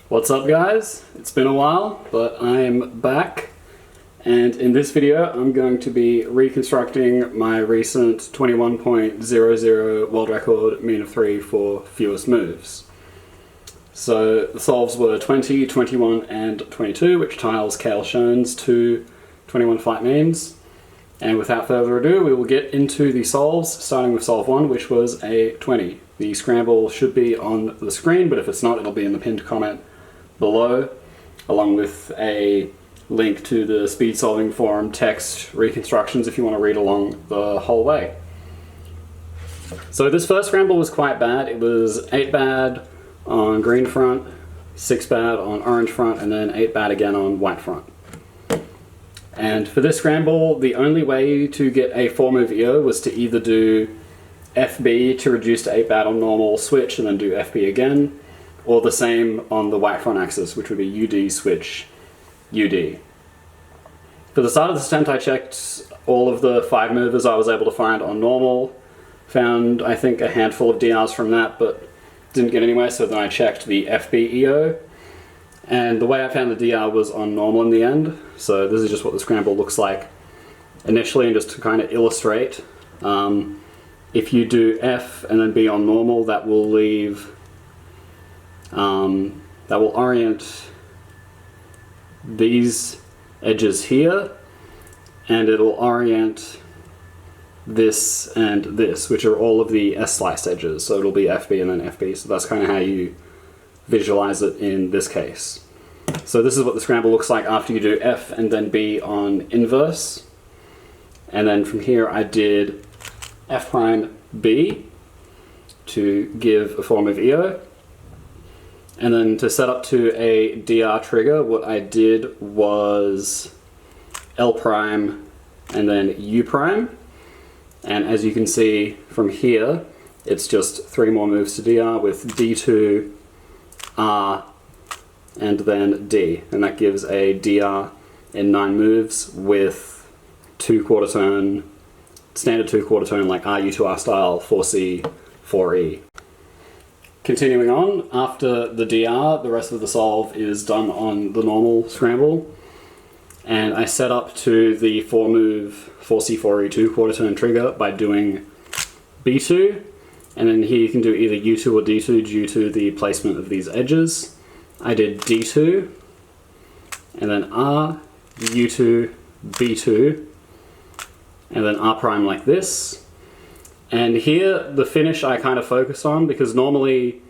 What's up guys? It's been a while, but I'm back, and in this video I'm going to be reconstructing my recent 21.00 world record mean of 3 for fewest moves. So the solves were 20, 21 and 22, which tiles Kale Schoen's two 21 flight means. And without further ado, we will get into the solves, starting with solve 1, which was a 20. The scramble should be on the screen, but if it's not, it'll be in the pinned comment below, along with a link to the speed solving forum text reconstructions if you want to read along the whole way. So this first scramble was quite bad. It was 8 bad on green front, 6 bad on orange front, and then 8 bad again on white front. And for this scramble, the only way to get a 4-move EO was to either do FB to reduce to 8 bad on normal, switch, and then do FB again, or the same on the white front axis, which would be UD, switch, UD. For the start of this attempt, I checked all of the 5 movers I was able to find on normal, found I think a handful of DRs from that, but didn't get anywhere, so then I checked the FB EO, and the way I found the DR was on normal in the end. So this is just what the scramble looks like initially, and just to kind of illustrate, if you do F and then B on normal, that will leave that will orient these edges here, and it'll orient this and this, which are all of the S-slice edges. So it'll be FB and then FB, so that's kind of how you visualize it in this case. So this is what the scramble looks like after you do F and then B on inverse. And then from here I did F prime B to give a 4-move EO. And then to set up to a DR trigger, what I did was L prime and then U prime. And as you can see from here, it's just 3 more moves to DR with D2, R, and then D. And that gives a DR in 9 moves with 2/4 turn, standard 2/4 turn like RU2R style, 4C, 4E. Continuing on, after the DR, the rest of the solve is done on the normal scramble. And I set up to the 4-move 4C, 4E 2/4 turn trigger by doing B2. And then here you can do either U2 or D2 due to the placement of these edges. I did D2, and then R, U2, B2, and then R prime like this. And here, the finish I kind of focus on, because normally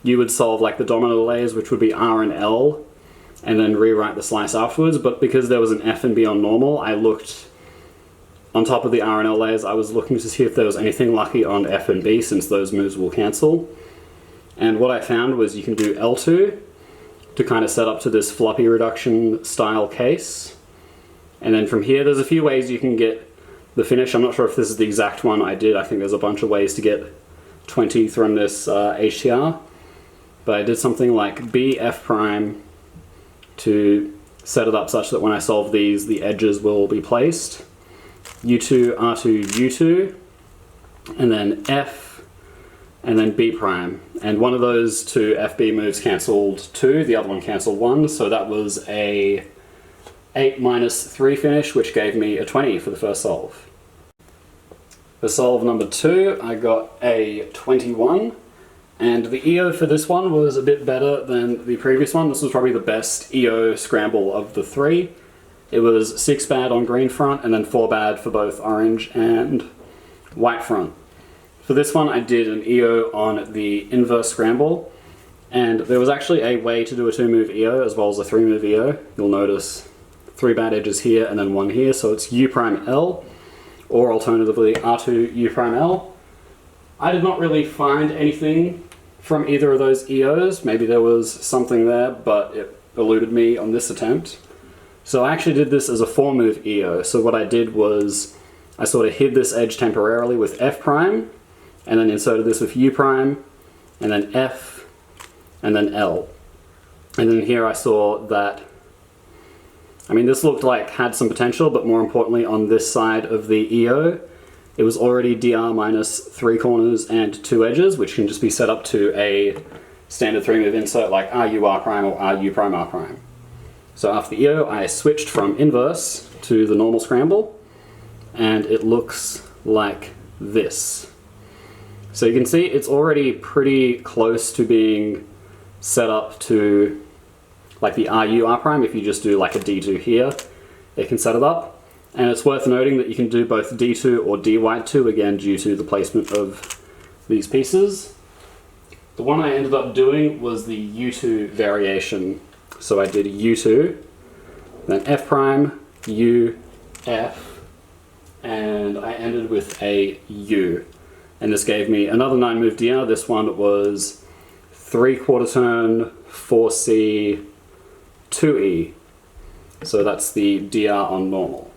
you would solve like the domino layers, which would be R and L, and then rewrite the slice afterwards, but because there was an F and B on normal, I looked on top of the R and L layers, I was looking to see if there was anything lucky on F and B, since those moves will cancel. And what I found was you can do L2 to kind of set up to this floppy reduction style case. And then from here, there's a few ways you can get the finish. I'm not sure if this is the exact one I did. I think there's a bunch of ways to get 20 from this HTR. But I did something like B, F prime to set it up such that when I solve these, the edges will be placed. U2, R2, U2, and then F, and then B prime. And one of those two FB moves cancelled 2, the other one cancelled 1, so that was a 8-3 finish, which gave me a 20 for the first solve. For solve number 2, I got a 21, and the EO for this one was a bit better than the previous one. This was probably the best EO scramble of the 3. It was 6 bad on green front, and then 4 bad for both orange and white front. For this one, I did an EO on the inverse scramble, and there was actually a way to do a 2-move EO as well as a 3-move EO. You'll notice 3 bad edges here and then 1 here, so it's U prime L, or alternatively R2 U prime L. I did not really find anything from either of those EOs. Maybe there was something there, but it eluded me on this attempt. So I actually did this as a 4-move EO. So what I did was I sort of hid this edge temporarily with F prime, and then inserted this with U prime, and then F, and then L. And then here I saw that, I mean, this looked like had some potential, but more importantly on this side of the EO, it was already DR minus 3 corners and 2 edges, which can just be set up to a standard 3-move insert like RU R prime or RU prime R prime. So after the EO, I switched from inverse to the normal scramble, and it looks like this. So you can see it's already pretty close to being set up to like the RU R prime. If you just do like a D2 here, it can set it up. And it's worth noting that you can do both D2 or DY2, again due to the placement of these pieces. The one I ended up doing was the U2 variation. So I did U2, then F prime, U, F, and I ended with a U. And this gave me another 9-move DR. This one was 3/4 turn, 4C, 2E. So that's the DR on normal.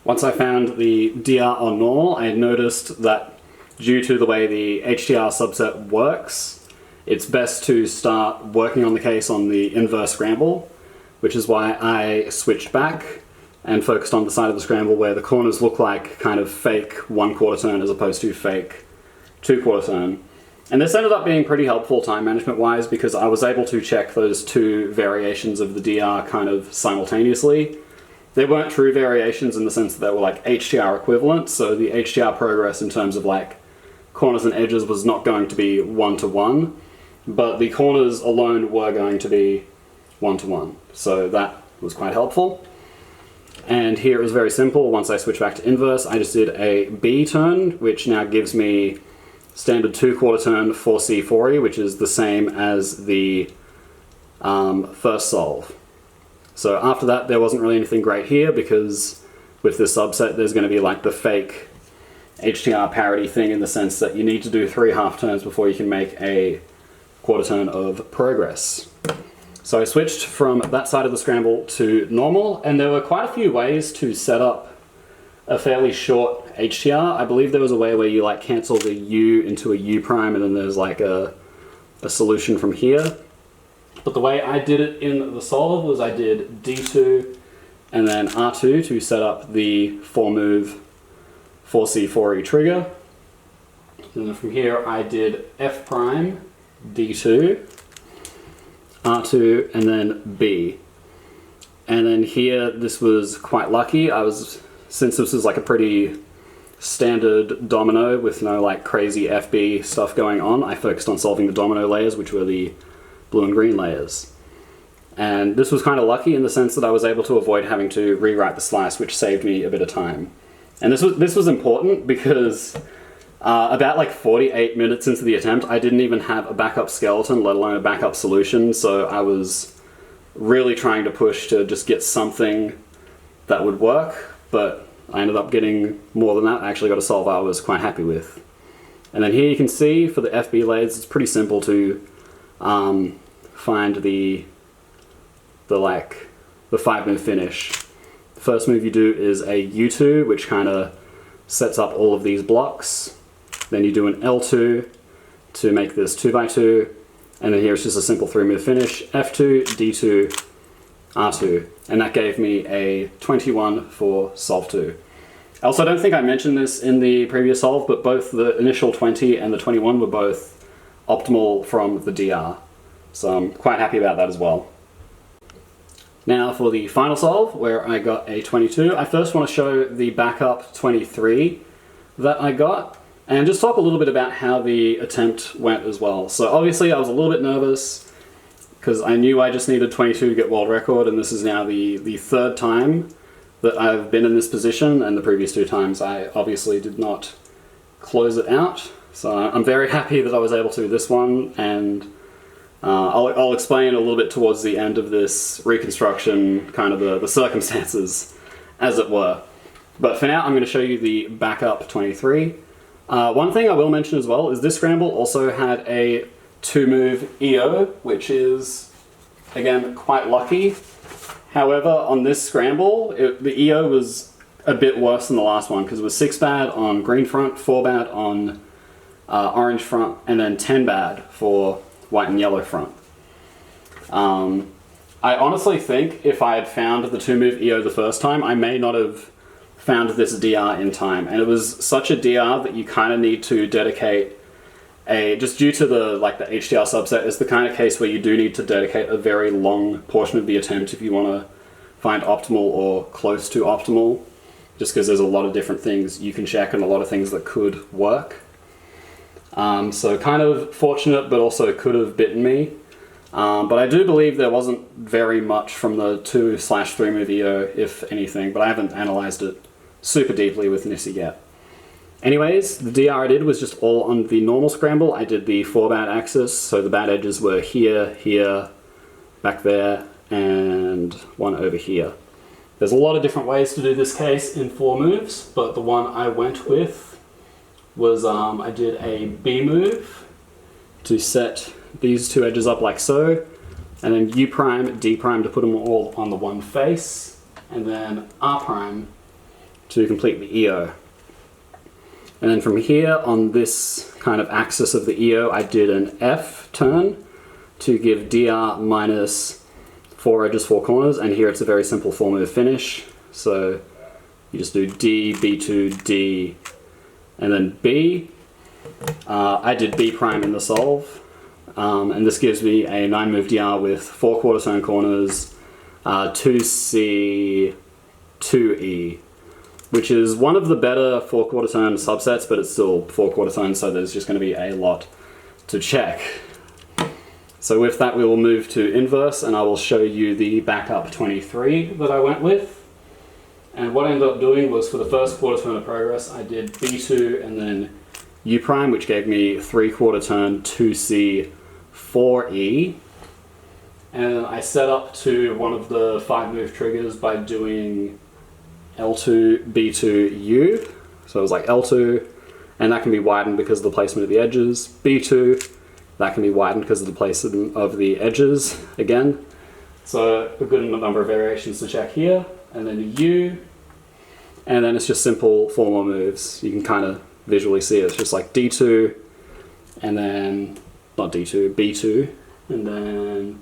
Once I found the DR on normal, I noticed that due to the way the HDR subset works, it's best to start working on the case on the inverse scramble, which is why I switched back and focused on the side of the scramble where the corners look like kind of fake 1/4 turn as opposed to fake 2/4 turn. And this ended up being pretty helpful time management wise because I was able to check those two variations of the DR kind of simultaneously. They weren't true variations in the sense that they were like HDR equivalent, so the HDR progress in terms of like corners and edges was not going to be 1-to-1, but the corners alone were going to be 1-to-1. So that was quite helpful. And here it was very simple. Once I switched back to inverse, I just did a B turn, which now gives me standard 2/4 turn 4C 4E, which is the same as the first solve. So after that, there wasn't really anything great here because with this subset, there's going to be like the fake HDR parity thing in the sense that you need to do 3 half turns before you can make a 1/4 turn of progress. So I switched from that side of the scramble to normal, and there were quite a few ways to set up a fairly short HDR. I believe there was a way where you like cancel the U into a U prime, and then there's like a solution from here. But the way I did it in the solve was I did D2 and then R2 to set up the 4-move 4C 4E trigger. And then from here I did F prime, D2, R2, and then B. And then here, this was quite lucky. Since this was like a pretty standard domino with no like crazy FB stuff going on, I focused on solving the domino layers, which were the blue and green layers. And this was kind of lucky in the sense that I was able to avoid having to rewrite the slice, which saved me a bit of time. And this was important because about like 48 minutes into the attempt, I didn't even have a backup skeleton, let alone a backup solution. So I was really trying to push to just get something that would work, but I ended up getting more than that. I actually got a solve I was quite happy with. And then here you can see for the FB layers, it's pretty simple to find the 5-move finish. The first move you do is a U2, which kind of sets up all of these blocks. Then you do an L2 to make this 2x2, and then here it's just a simple 3-move finish, F2, D2, R2, and that gave me a 21 for solve 2. I also don't think I mentioned this in the previous solve, but both the initial 20 and the 21 were both optimal from the DR, so I'm quite happy about that as well. Now for the final solve, where I got a 22, I first want to show the backup 23 that I got, and just talk a little bit about how the attempt went as well. So obviously I was a little bit nervous, because I knew I just needed 22 to get world record, and this is now the third time that I've been in this position, and the previous 2 times I obviously did not close it out. So I'm very happy that I was able to this one, and I'll explain a little bit towards the end of this reconstruction, kind of the circumstances, as it were. But for now, I'm going to show you the backup 23. One thing I will mention as well is this scramble also had a 2-move EO, which is, again, quite lucky. However, on this scramble, the EO was a bit worse than the last one, because it was 6 bad on green front, 4 bad on orange front, and then 10 bad for white and yellow front. I honestly think if I had found the 2-move EO the first time, I may not have found this DR in time. And it was such a DR that you kind of need to dedicate just due to the HDR subset, is the kind of case where you do need to dedicate a very long portion of the attempt if you want to find optimal or close to optimal, just because there's a lot of different things you can check and a lot of things that could work. So kind of fortunate, but also could have bitten me. But I do believe there wasn't very much from the 2/3 move EO, if anything, but I haven't analyzed it super deeply with Nissi yet. Anyways, the DR I did was just all on the normal scramble. I did the 4 bad axis, so the bad edges were here, here, back there, and one over here. There's a lot of different ways to do this case in 4 moves, but the one I went with was I did a B move to set these 2 edges up like so, and then U prime, D prime to put them all on the one face, and then R prime to complete the EO. And then from here on this kind of axis of the EO, I did an F turn to give DR minus 4 edges, 4 corners, and here it's a very simple 4 move finish. So you just do D, B2, D, and then B. I did B prime in the solve, and this gives me a 9 move DR with 4 quarter turn corners, 2C, 2E. Which is one of the better 4 quarter turn subsets, but it's still 4 quarter turns, so there's just going to be a lot to check. So with that, we will move to inverse, and I will show you the backup 23 that I went with. And what I ended up doing was, for the first quarter turn of progress, I did B2 and then U prime, which gave me 3 quarter turn 2C 4E. And I set up to one of the 5 move triggers by doing L2, B2, U. So it was like L2, and that can be widened because of the placement of the edges. B2, that can be widened because of the placement of the edges again. So a good number of variations to check here. And then U, and then it's just simple 4 more moves. You can kind of visually see it. It's just like D2, and then, not D2, B2, and then,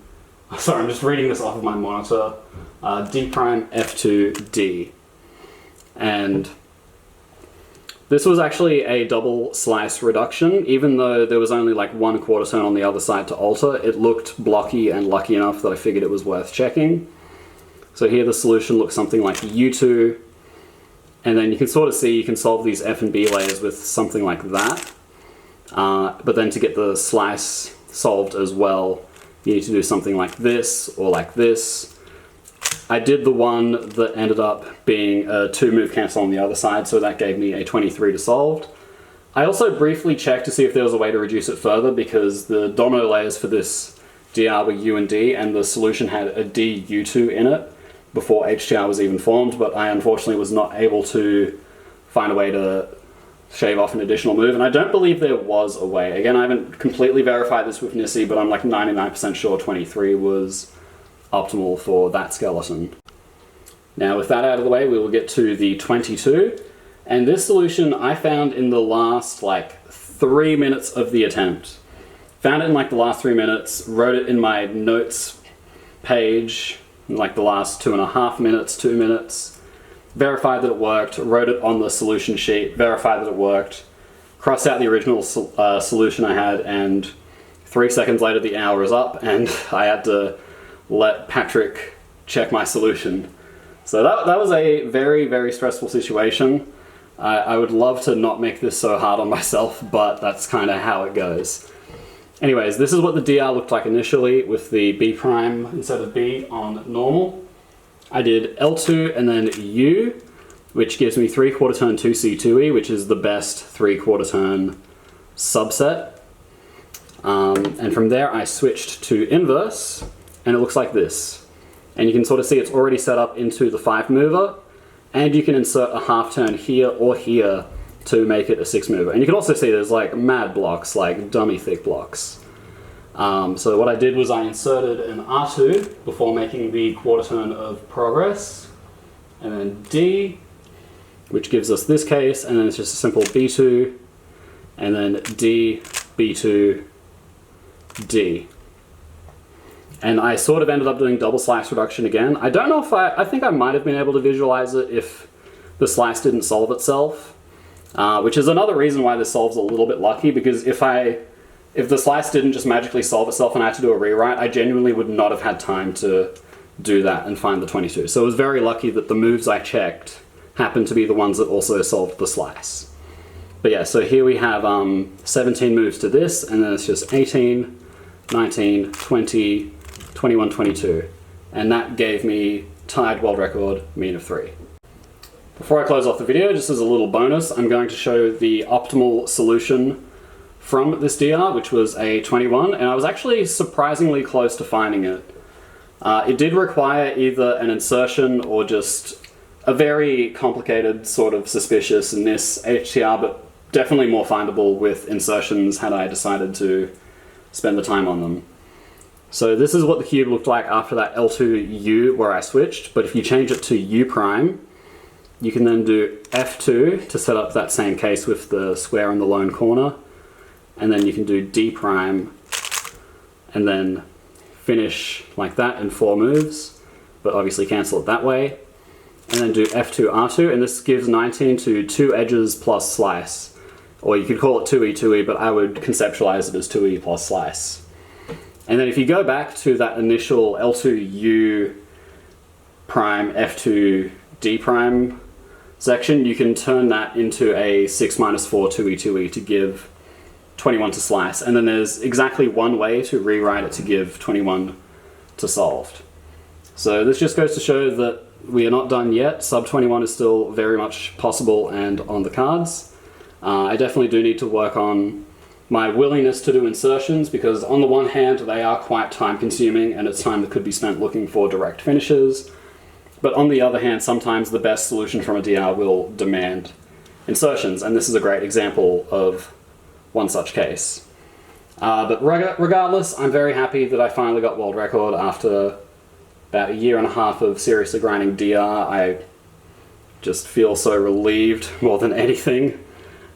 sorry, I'm just reading this off of my monitor. D prime, F2, D. And this was actually a double slice reduction. Even though there was only like 1 quarter turn on the other side to alter, it looked blocky and lucky enough that I figured it was worth checking. So here the solution looks something like U2, and then you can sort of see you can solve these F and B layers with something like that. But then to get the slice solved as well, you need to do something like this or like this. I did the one that ended up being a 2 move cancel on the other side, so that gave me a 23 to solved. I also briefly checked to see if there was a way to reduce it further, because the domino layers for this DR were U and D, and the solution had a D U2 in it before HDR was even formed, but I unfortunately was not able to find a way to shave off an additional move, and I don't believe there was a way. Again, I haven't completely verified this with Nissi, but I'm like 99% sure 23 was optimal for that skeleton. Now with that out of the way, we will get to the 22, and this solution I found in the last like 3 minutes of the attempt. Found it in like the last 3 minutes, wrote it in my notes page in like the last 2.5 minutes, 2 minutes, verified that it worked, wrote it on the solution sheet, verified that it worked, crossed out the original solution I had, and 3 seconds later the hour is up and I had to let Patrick check my solution. So that was a very, very stressful situation. I would love to not make this so hard on myself, but that's kind of how it goes. Anyways, this is what the DR looked like initially with the B prime instead of B on normal. I did L2 and then U, which gives me 3 quarter turn 2C 2E, which is the best 3 quarter turn subset. And from there I switched to inverse, and it looks like this. And you can sort of see it's already set up into the 5 mover, and you can insert a half turn here or here to make it a 6 mover. And you can also see there's like mad blocks, like dummy thick blocks. So what I did was I inserted an R2 before making the quarter turn of progress, and then D, which gives us this case, and then it's just a simple B2, and then D, B2, D. And I sort of ended up doing double slice reduction again. I don't know if I think I might have been able to visualize it if the slice didn't solve itself, which is another reason why this solves a little bit lucky, because if I if the slice didn't just magically solve itself and I had to do a rewrite, I genuinely would not have had time to do that and find the 22. So it was very lucky that the moves I checked happened to be the ones that also solved the slice. But yeah, so here we have 17 moves to this, and then it's just 18, 19, 20, 21, 22. And that gave me tied world record, mean of 3. Before I close off the video, just as a little bonus, I'm going to show the optimal solution from this DR, which was a 21, and I was actually surprisingly close to finding it. It did require either an insertion or just a very complicated sort of suspicious in this HTR, but definitely more findable with insertions had I decided to spend the time on them. So this is what the cube looked like after that L2U where I switched, but if you change it to U prime, you can then do F2 to set up that same case with the square in the lone corner, and then you can do D prime and then finish like that in 4 moves, but obviously cancel it that way. And then do F2 R2, and this gives 19 to 2 edges plus slice. Or you could call it 2E, 2E, but I would conceptualize it as 2E plus slice. And then if you go back to that initial L2U prime, F2 D prime section, you can turn that into a 6 minus 4 2E, 2E to give 21 to slice. And then there's exactly one way to rewrite it to give 21 to solved. So this just goes to show that we are not done yet. Sub 21 is still very much possible and on the cards. I definitely do need to work on my willingness to do insertions, because on the one hand they are quite time consuming and it's time that could be spent looking for direct finishes. But on the other hand, sometimes the best solution from a DR will demand insertions, and this is a great example of one such case. But regardless, I'm very happy that I finally got world record after about 1.5 years of seriously grinding DR. I just feel so relieved more than anything.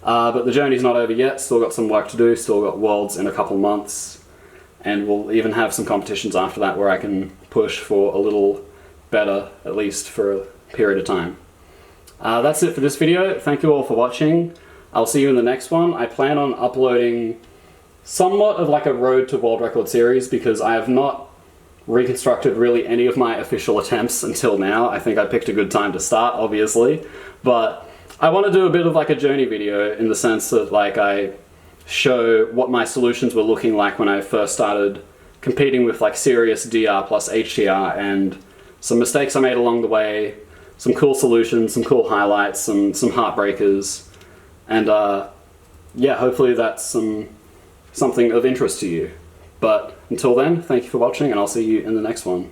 But the journey's not over yet, still got some work to do, still got worlds in a couple months, and we'll even have some competitions after that where I can push for a little better, at least for a period of time. That's it for this video. Thank you all for watching. I'll see you in the next one. I plan on uploading somewhat of like a road to world record series, because I have not reconstructed really any of my official attempts until now. I think I picked a good time to start, obviously, but I want to do a bit of like a journey video in the sense that like I show what my solutions were looking like when I first started competing with like serious DR plus HDR, and some mistakes I made along the way, some cool solutions, some cool highlights, some heartbreakers, and yeah, hopefully that's something of interest to you. But until then, thank you for watching, and I'll see you in the next one.